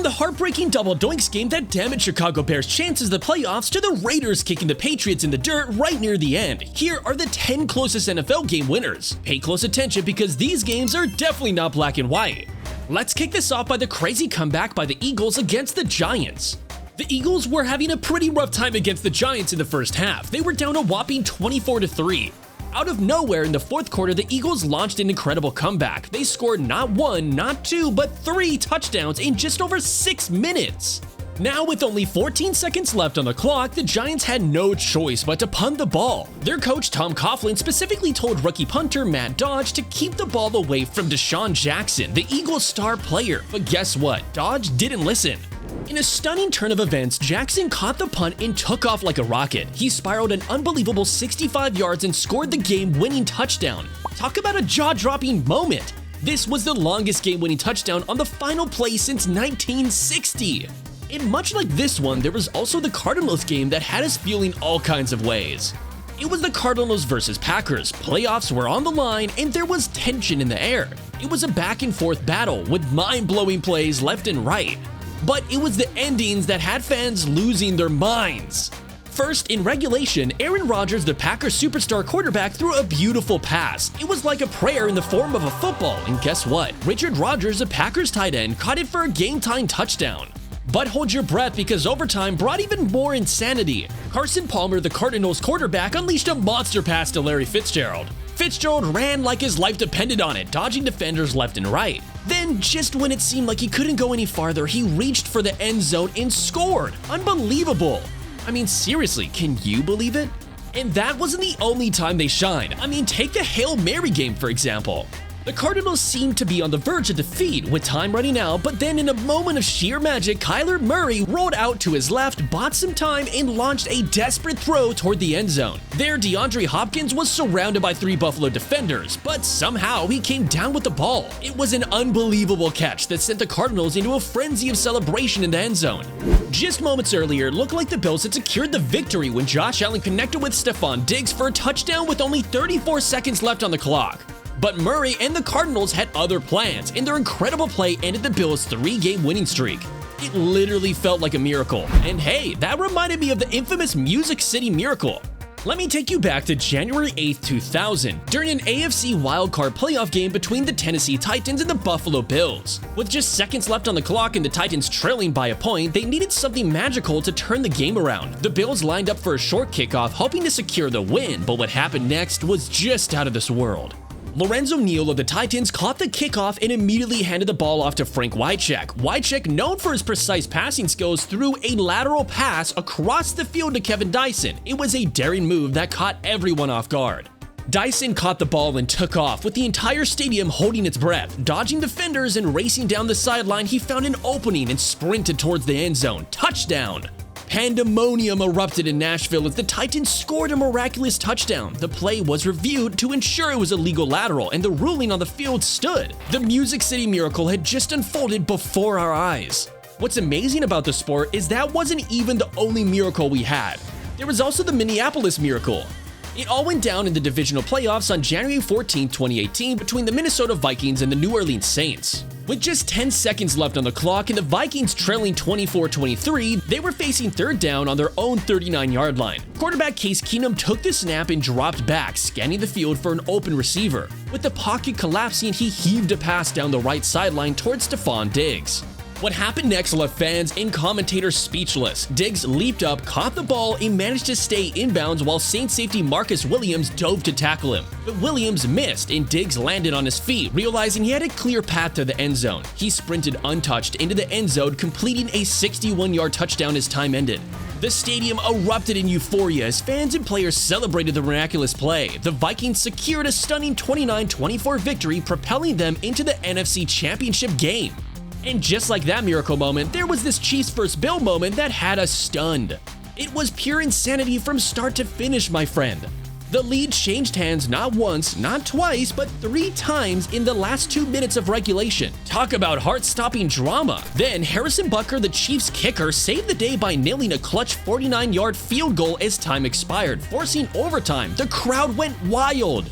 From the heartbreaking double doinks game that damaged Chicago Bears' chances of the playoffs to the Raiders kicking the Patriots in the dirt right near the end, here are the 10 closest NFL game winners. Pay close attention because these games are definitely not black and white. Let's kick this off by the crazy comeback by the Eagles against the Giants. The Eagles were having a pretty rough time against the Giants in the first half. They were down a whopping 24-3. Out of nowhere in the fourth quarter, the Eagles launched an incredible comeback. They scored not one, not two, but 3 touchdowns in just over 6 minutes. Now, with only 14 seconds left on the clock, the Giants had no choice but to punt the ball. Their coach Tom Coughlin specifically told rookie punter Matt Dodge to keep the ball away from Deshaun Jackson, the Eagles' star player. But guess what? Dodge didn't listen. In a stunning turn of events, Jackson caught the punt and took off like a rocket. He spiraled an unbelievable 65 yards and scored the game-winning touchdown. Talk about a jaw-dropping moment. This was the longest game-winning touchdown on the final play since 1960. And much like this one, there was also the Cardinals game that had us feeling all kinds of ways. It was the Cardinals versus Packers. Playoffs were on the line and there was tension in the air. It was a back-and-forth battle with mind-blowing plays left and right. But it was the endings that had fans losing their minds. First, in regulation, Aaron Rodgers, the Packers superstar quarterback, threw a beautiful pass. It was like a prayer in the form of a football, and guess what? Richard Rodgers, the Packers tight end, caught it for a game-tying touchdown. But hold your breath because overtime brought even more insanity. Carson Palmer, the Cardinals quarterback, unleashed a monster pass to Larry Fitzgerald. Fitzgerald ran like his life depended on it, dodging defenders left and right. Then, just when it seemed like he couldn't go any farther, he reached for the end zone and scored. Unbelievable. I mean, seriously, can you believe it? And that wasn't the only time they shined. I mean, take the Hail Mary game, for example. The Cardinals seemed to be on the verge of defeat with time running out, but then in a moment of sheer magic, Kyler Murray rolled out to his left, bought some time, and launched a desperate throw toward the end zone. There, DeAndre Hopkins was surrounded by 3 Buffalo defenders, but somehow he came down with the ball. It was an unbelievable catch that sent the Cardinals into a frenzy of celebration in the end zone. Just moments earlier, it looked like the Bills had secured the victory when Josh Allen connected with Stephon Diggs for a touchdown with only 34 seconds left on the clock. But Murray and the Cardinals had other plans, and their incredible play ended the Bills' 3-game winning streak. It literally felt like a miracle. And hey, that reminded me of the infamous Music City Miracle. Let me take you back to January 8th, 2000, during an AFC wildcard playoff game between the Tennessee Titans and the Buffalo Bills. With just seconds left on the clock and the Titans trailing by a point, they needed something magical to turn the game around. The Bills lined up for a short kickoff, hoping to secure the win, but what happened next was just out of this world. Lorenzo Neal of the Titans caught the kickoff and immediately handed the ball off to Frank Wycheck. Wycheck, known for his precise passing skills, threw a lateral pass across the field to Kevin Dyson. It was a daring move that caught everyone off guard. Dyson caught the ball and took off, with the entire stadium holding its breath. Dodging defenders and racing down the sideline, he found an opening and sprinted towards the end zone. Touchdown! Pandemonium erupted in Nashville as the Titans scored a miraculous touchdown. The play was reviewed to ensure it was a legal lateral, and the ruling on the field stood. The Music City Miracle had just unfolded before our eyes. What's amazing about the sport is that wasn't even the only miracle we had. There was also the Minneapolis Miracle. It all went down in the divisional playoffs on January 14, 2018 between the Minnesota Vikings and the New Orleans Saints. With just 10 seconds left on the clock and the Vikings trailing 24-23, they were facing third down on their own 39-yard line. Quarterback Case Keenum took the snap and dropped back, scanning the field for an open receiver. With the pocket collapsing, he heaved a pass down the right sideline towards Stephon Diggs. What happened next left fans and commentators speechless. Diggs leaped up, caught the ball, and managed to stay inbounds while Saints safety Marcus Williams dove to tackle him. But Williams missed, and Diggs landed on his feet, realizing he had a clear path to the end zone. He sprinted untouched into the end zone, completing a 61-yard touchdown as time ended. The stadium erupted in euphoria as fans and players celebrated the miraculous play. The Vikings secured a stunning 29-24 victory, propelling them into the NFC Championship game. And just like that miracle moment, there was this Chiefs vs. Bill moment that had us stunned. It was pure insanity from start to finish, my friend. The lead changed hands not once, not twice, but 3 times in the last 2 minutes of regulation. Talk about heart-stopping drama. Then Harrison Butker, the Chiefs kicker, saved the day by nailing a clutch 49-yard field goal as time expired, forcing overtime. The crowd went wild.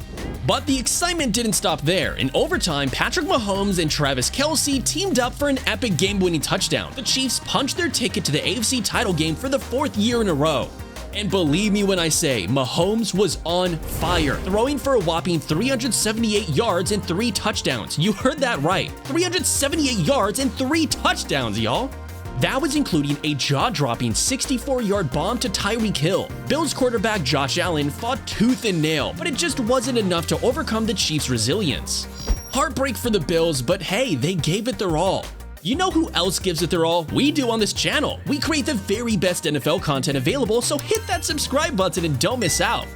But the excitement didn't stop there. In overtime, Patrick Mahomes and Travis Kelce teamed up for an epic game-winning touchdown. The Chiefs punched their ticket to the AFC title game for the 4th year in a row. And believe me when I say, Mahomes was on fire, throwing for a whopping 378 yards and 3 touchdowns. You heard that right. 378 yards and 3 touchdowns, y'all. That was including a jaw-dropping 64-yard bomb to Tyreek Hill. Bills quarterback Josh Allen fought tooth and nail, but it just wasn't enough to overcome the Chiefs' resilience. Heartbreak for the Bills, but hey, they gave it their all. You know who else gives it their all? We do on this channel. We create the very best NFL content available, so hit that subscribe button and don't miss out.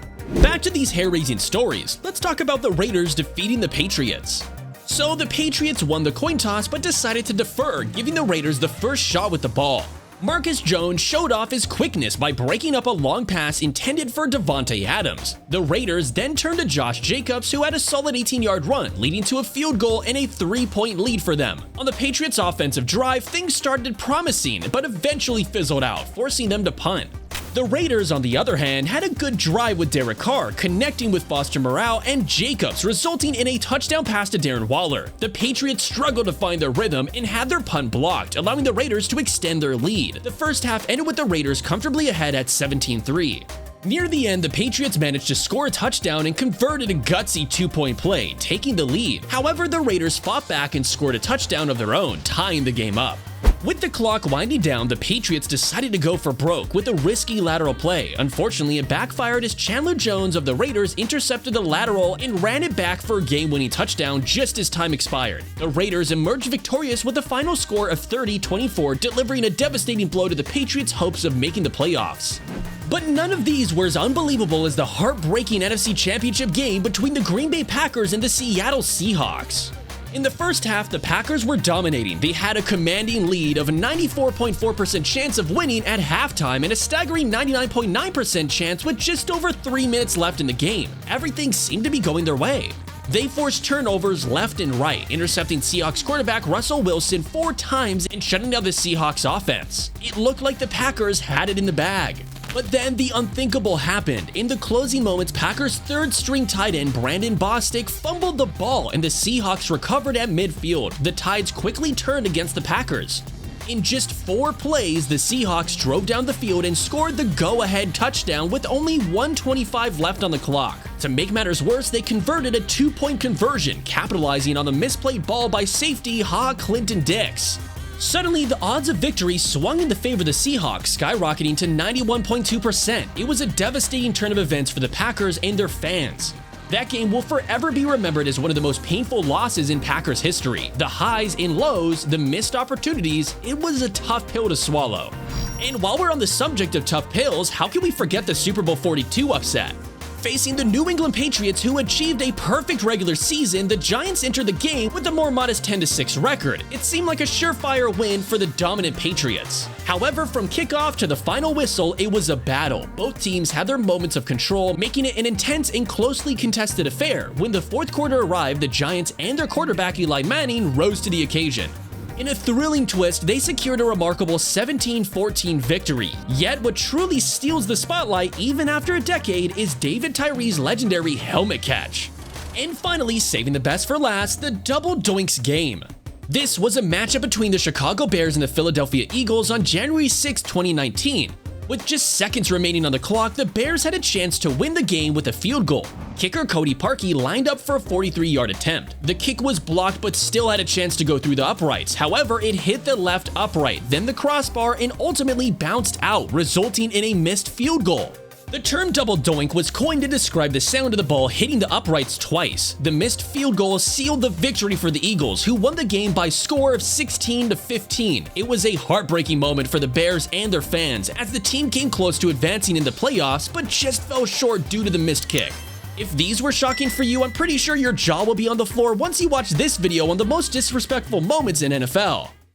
Back to these hair-raising stories. Let's talk about the Raiders defeating the Patriots. So the Patriots won the coin toss but decided to defer, giving the Raiders the first shot with the ball. Marcus Jones showed off his quickness by breaking up a long pass intended for Davante Adams. The Raiders then turned to Josh Jacobs, who had a solid 18-yard run, leading to a field goal and a 3-point lead for them. On the Patriots' offensive drive, things started promising, but eventually fizzled out, forcing them to punt. The Raiders, on the other hand, had a good drive with Derek Carr, connecting with Foster Moreau and Jacobs, resulting in a touchdown pass to Darren Waller. The Patriots struggled to find their rhythm and had their punt blocked, allowing the Raiders to extend their lead. The first half ended with the Raiders comfortably ahead at 17-3. Near the end, the Patriots managed to score a touchdown and converted a gutsy 2-point play, taking the lead. However, the Raiders fought back and scored a touchdown of their own, tying the game up. With the clock winding down, the Patriots decided to go for broke with a risky lateral play. Unfortunately, it backfired as Chandler Jones of the Raiders intercepted the lateral and ran it back for a game-winning touchdown just as time expired. The Raiders emerged victorious with a final score of 30-24, delivering a devastating blow to the Patriots' hopes of making the playoffs. But none of these were as unbelievable as the heartbreaking NFC Championship game between the Green Bay Packers and the Seattle Seahawks. In the first half, the Packers were dominating. They had a commanding lead of a 94.4% chance of winning at halftime and a staggering 99.9% chance with just over 3 minutes left in the game. Everything seemed to be going their way. They forced turnovers left and right, intercepting Seahawks quarterback Russell Wilson 4 times and shutting down the Seahawks offense. It looked like the Packers had it in the bag. But then the unthinkable happened. In the closing moments, Packers' third-string tight end Brandon Bostic fumbled the ball and the Seahawks recovered at midfield. The tides quickly turned against the Packers. In just 4 plays, the Seahawks drove down the field and scored the go-ahead touchdown with only 1:25 left on the clock. To make matters worse, they converted a 2-point conversion, capitalizing on the misplayed ball by safety Clinton Dix. Suddenly, the odds of victory swung in the favor of the Seahawks, skyrocketing to 91.2%. It was a devastating turn of events for the Packers and their fans. That game will forever be remembered as one of the most painful losses in Packers history. The highs and lows, the missed opportunities, it was a tough pill to swallow. And while we're on the subject of tough pills, how can we forget the Super Bowl 42 upset? Facing the New England Patriots, who achieved a perfect regular season, the Giants entered the game with a more modest 10-6 record. It seemed like a surefire win for the dominant Patriots. However, from kickoff to the final whistle, it was a battle. Both teams had their moments of control, making it an intense and closely contested affair. When the fourth quarter arrived, the Giants and their quarterback Eli Manning rose to the occasion. In a thrilling twist, they secured a remarkable 17-14 victory. Yet what truly steals the spotlight even after a decade is David Tyree's legendary helmet catch. And finally, saving the best for last, the double doinks game. This was a matchup between the Chicago Bears and the Philadelphia Eagles on January 6, 2019. With just seconds remaining on the clock, the Bears had a chance to win the game with a field goal. Kicker Cody Parkey lined up for a 43-yard attempt. The kick was blocked but still had a chance to go through the uprights. However, it hit the left upright, then the crossbar, and ultimately bounced out, resulting in a missed field goal. The term double doink was coined to describe the sound of the ball hitting the uprights twice. The missed field goal sealed the victory for the Eagles, who won the game by a score of 16-15. It was a heartbreaking moment for the Bears and their fans, as the team came close to advancing in the playoffs, but just fell short due to the missed kick. If these were shocking for you, I'm pretty sure your jaw will be on the floor once you watch this video on the most disrespectful moments in NFL.